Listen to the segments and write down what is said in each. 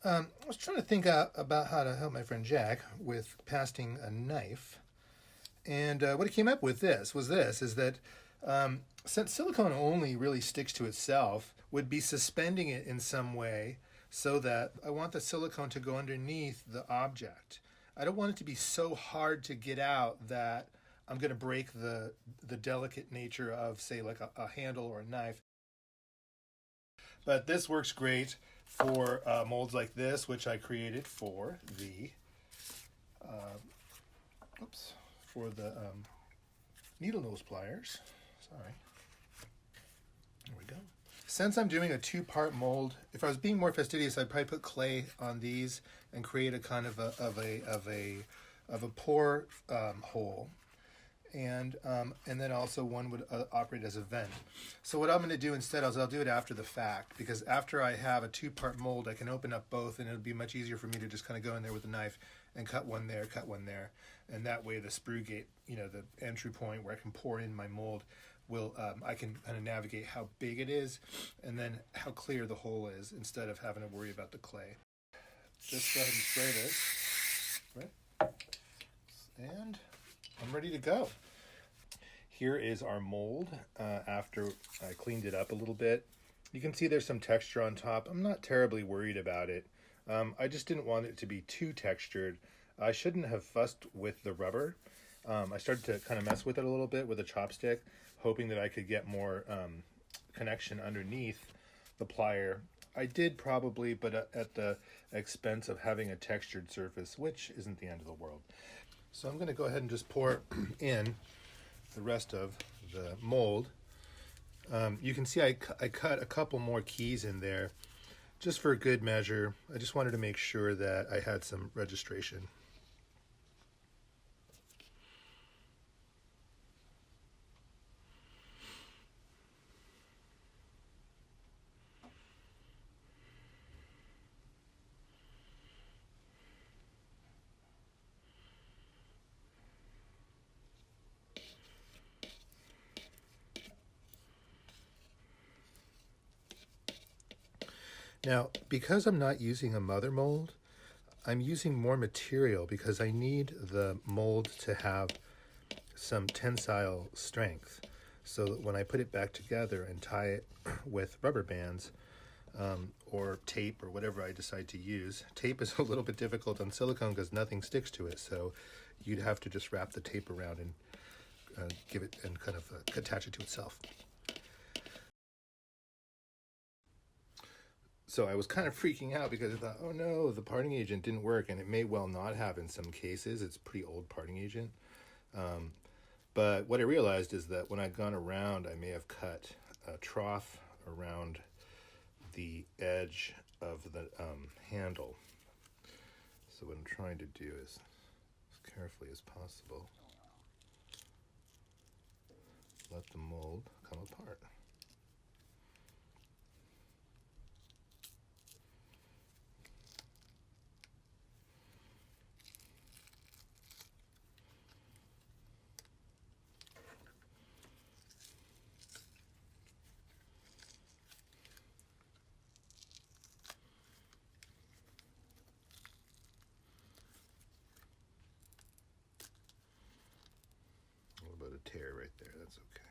I was trying to think out about how to help my friend Jack with pasting a knife, and what he came up with is that since silicone only really sticks to itself, would be suspending it in some way so that I want the silicone to go underneath the object. I don't want it to be so hard to get out that I'm going to break the delicate nature of, say, like a handle or a knife. But this works great for molds like this, which I created for the oops, for the needle nose pliers. Sorry. There we go. Since I'm doing a two-part mold, if I was being more fastidious, I'd probably put clay on these and create a kind of a pore hole. And then also one would operate as a vent. So what I'm going to do instead is I'll do it after the fact, because after I have a two-part mold, I can open up both, and it'll be much easier for me to just kind of go in there with a knife and cut one there, and that way the sprue gate, the entry point where I can pour in my mold, will I can kind of navigate how big it is and then how clear the hole is instead of having to worry about the clay. Just go ahead and spray this, right? And I'm ready to go. Here is our mold after I cleaned it up a little bit. You can see there's some texture on top. I'm not terribly worried about it. I just didn't want it to be too textured. I shouldn't have fussed with the rubber. I started to kind of mess with it a little bit with a chopstick, hoping that I could get more connection underneath the plier. I did probably, but at the expense of having a textured surface, which isn't the end of the world. So I'm going to go ahead and just pour in the rest of the mold. You can see I cut a couple more keys in there just for good measure. I just wanted to make sure that I had some registration. Now, because I'm not using a mother mold, I'm using more material because I need the mold to have some tensile strength so that when I put it back together and tie it with rubber bands or tape or whatever I decide to use. Tape is a little bit difficult on silicone because nothing sticks to it, so you'd have to just wrap the tape around and give it and kind of attach it to itself. So I was kind of freaking out because I thought, oh no, the parting agent didn't work, and it may well not have in some cases. It's a pretty old parting agent. But what I realized is that when I'd gone around, I may have cut a trough around the edge of the handle. So what I'm trying to do is, as carefully as possible, let the mold come apart. A tear right there. That's okay.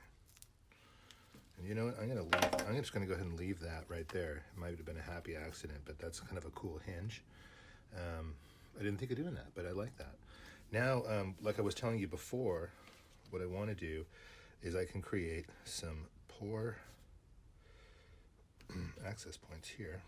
And you know what? I'm just gonna go ahead and leave that right there. It might have been a happy accident, but that's kind of a cool hinge. I didn't think of doing that, but I like that. Now, like I was telling you before, what I want to do is I can create some pore access points here.